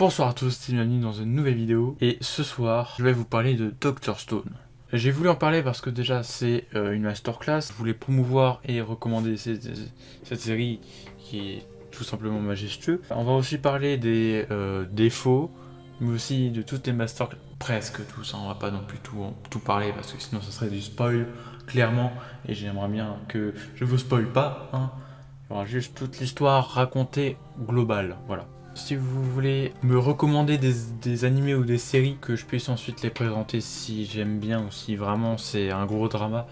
Bonsoir à tous et bienvenue dans une nouvelle vidéo. Et ce soir, je vais vous parler de Dr Stone. J'ai voulu en parler parce que déjà c'est une masterclass. Je voulais promouvoir et recommander cette série qui est tout simplement majestueux. On va aussi parler des défauts, mais aussi de toutes les masterclass. Presque tous, hein. On va pas non plus tout parler parce que sinon ça serait du spoil, clairement. Et j'aimerais bien que je vous spoil pas, hein. Il y aura juste toute l'histoire racontée globale, voilà. Si vous voulez me recommander des animés ou des séries que je puisse ensuite les présenter si j'aime bien ou si vraiment c'est un gros drama,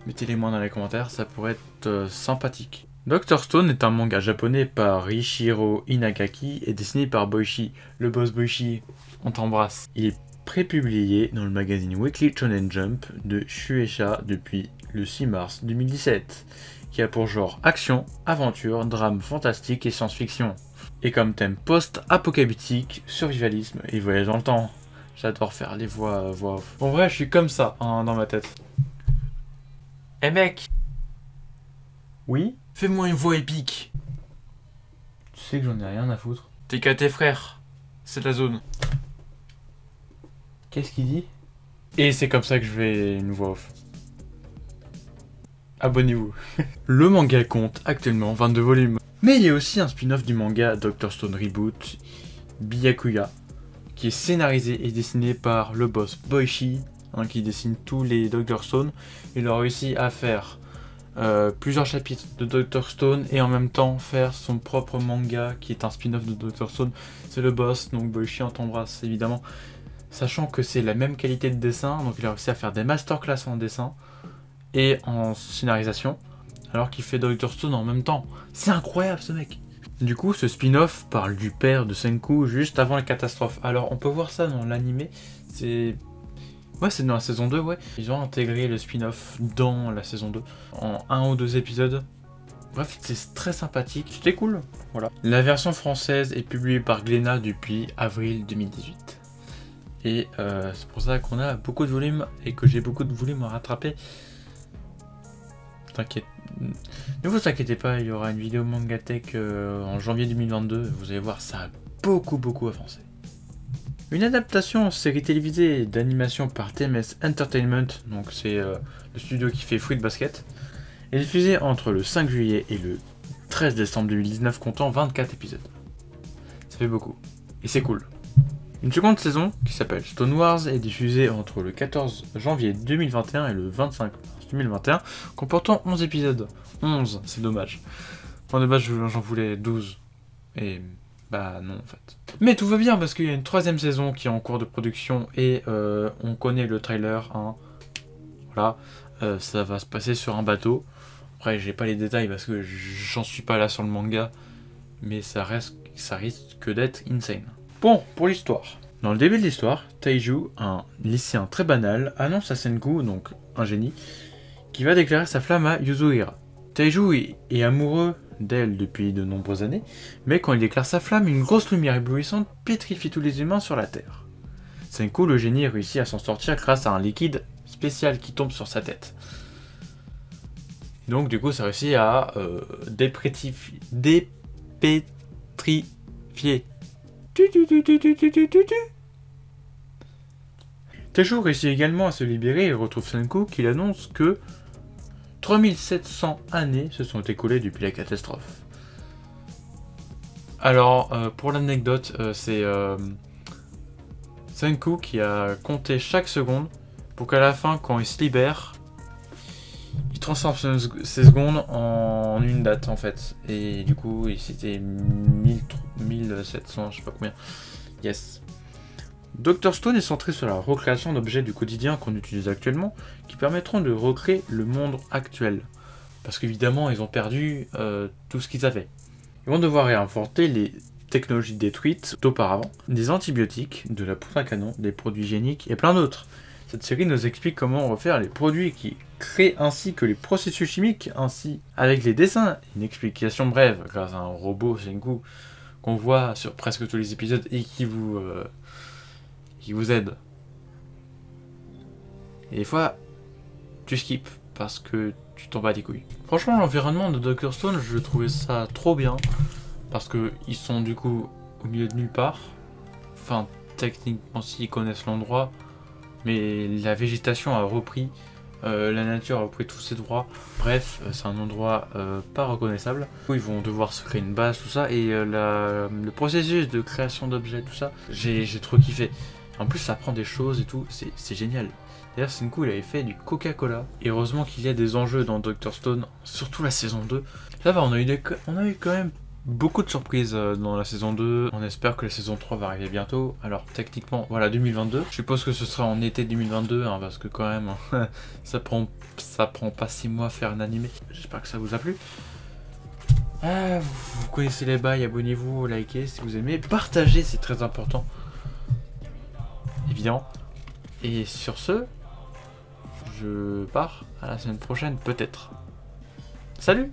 mettez-les moi dans les commentaires, ça pourrait être sympathique. Dr Stone est un manga japonais par Riichiro Inagaki et dessiné par Boichi. Le boss Boichi, on t'embrasse. Il est prépublié dans le magazine Weekly Shonen Jump de Shueisha depuis le 6 mars 2017, qui a pour genre action, aventure, drame fantastique et science-fiction. Et comme thème post-apocalyptique, survivalisme et voyage dans le temps. J'adore faire les voix off. En vrai, je suis comme ça, hein, dans ma tête. Eh mec! Oui? Fais-moi une voix épique. Tu sais que j'en ai rien à foutre. T'es qu'à tes frères. C'est la zone. Qu'est-ce qu'il dit? Et c'est comme ça que je vais une voix off. Abonnez-vous. Le manga compte actuellement 22 volumes. Mais il y a aussi un spin-off du manga Dr Stone Reboot, Byakuya, qui est scénarisé et dessiné par le boss Boichi, hein, qui dessine tous les Dr Stone. Il a réussi à faire plusieurs chapitres de Dr Stone et en même temps faire son propre manga qui est un spin-off de Dr Stone. C'est le boss, donc Boichi, on t'embrasse évidemment. Sachant que c'est la même qualité de dessin, donc il a réussi à faire des masterclass en dessin et en scénarisation, alors qu'il fait Dr Stone en même temps. C'est incroyable ce mec. Du coup, ce spin-off parle du père de Senku juste avant la catastrophe. Alors on peut voir ça dans l'anime, c'est... Ouais, c'est dans la saison 2, ouais. Ils ont intégré le spin-off dans la saison 2, en 1 ou 2 épisodes. Bref, c'est très sympathique, c'était cool, voilà. La version française est publiée par Glénat depuis avril 2018. Et c'est pour ça qu'on a beaucoup de volumes et que j'ai beaucoup de volumes à rattraper. T'inquiète. Ne vous inquiétez pas, il y aura une vidéo Mangatech en janvier 2022. Vous allez voir, ça a beaucoup avancé. Une adaptation en série télévisée d'animation par TMS Entertainment, donc c'est le studio qui fait Fruit Basket, est diffusée entre le 5 juillet et le 13 décembre 2019, comptant 24 épisodes. Ça fait beaucoup. Et c'est cool. Une seconde saison, qui s'appelle Stone Wars, est diffusée entre le 14 janvier 2021 et le 25 mars 2021, comportant 11 épisodes. 11, c'est dommage. Enfin, de base, j'en voulais 12. Et bah non, en fait. Mais tout va bien, parce qu'il y a une troisième saison qui est en cours de production, et on connaît le trailer, hein. Voilà, ça va se passer sur un bateau. Après, j'ai pas les détails, parce que j'en suis pas là sur le manga, mais ça risque d'être insane. Bon, pour l'histoire. Dans le début de l'histoire, Taiju, un lycéen très banal, annonce à Senku, donc un génie, qui va déclarer sa flamme à Yuzuriha. Taiju est amoureux d'elle depuis de nombreuses années, mais quand il déclare sa flamme, une grosse lumière éblouissante pétrifie tous les humains sur la Terre. Senku, le génie, réussit à s'en sortir grâce à un liquide spécial qui tombe sur sa tête. Donc du coup, ça réussit à dépétrifier. Taiju réussit également à se libérer et retrouve Senku qui annonce que 3700 années se sont écoulées depuis la catastrophe. Alors, pour l'anecdote, c'est Senku qui a compté chaque seconde pour qu'à la fin, quand il se libère, il transforme ces secondes en une date en fait. Et du coup, c'était 1700, je sais pas combien. Yes. Dr Stone est centré sur la recréation d'objets du quotidien qu'on utilise actuellement, qui permettront de recréer le monde actuel. Parce qu'évidemment, ils ont perdu tout ce qu'ils avaient. Ils vont devoir réinventer les technologies détruites d'auparavant, des antibiotiques, de la poudre à canon, des produits hygiéniques et plein d'autres. Cette série nous explique comment refaire les produits qui créent ainsi que les processus chimiques, ainsi avec les dessins, une explication brève grâce à un robot Senku qu'on voit sur presque tous les épisodes et qui vous aide. Et des fois, tu skips parce que tu t'en bats les couilles. Franchement, l'environnement de Dr Stone, je trouvais ça trop bien parce que ils sont du coup au milieu de nulle part. enfin techniquement s'ils connaissent l'endroit, mais la végétation a repris, la nature a repris tous ses droits. Bref, c'est un endroit pas reconnaissable. Ils vont devoir se créer une base, tout ça, et le processus de création d'objets, tout ça, j'ai trop kiffé. En plus, ça apprend des choses et tout, c'est génial. D'ailleurs, Senku, il avait fait du Coca-Cola. Et heureusement qu'il y a des enjeux dans Dr. Stone, surtout la saison 2. Ça va, on a eu quand même beaucoup de surprises dans la saison 2. On espère que la saison 3 va arriver bientôt. Alors, techniquement, voilà, 2022. Je suppose que ce sera en été 2022, hein, parce que quand même, ça prend pas 6 mois à faire un animé. J'espère que ça vous a plu. Vous connaissez les bails, abonnez-vous, likez si vous aimez. Partagez, c'est très important. Évidemment. Et sur ce, je pars à la semaine prochaine, peut-être. Salut!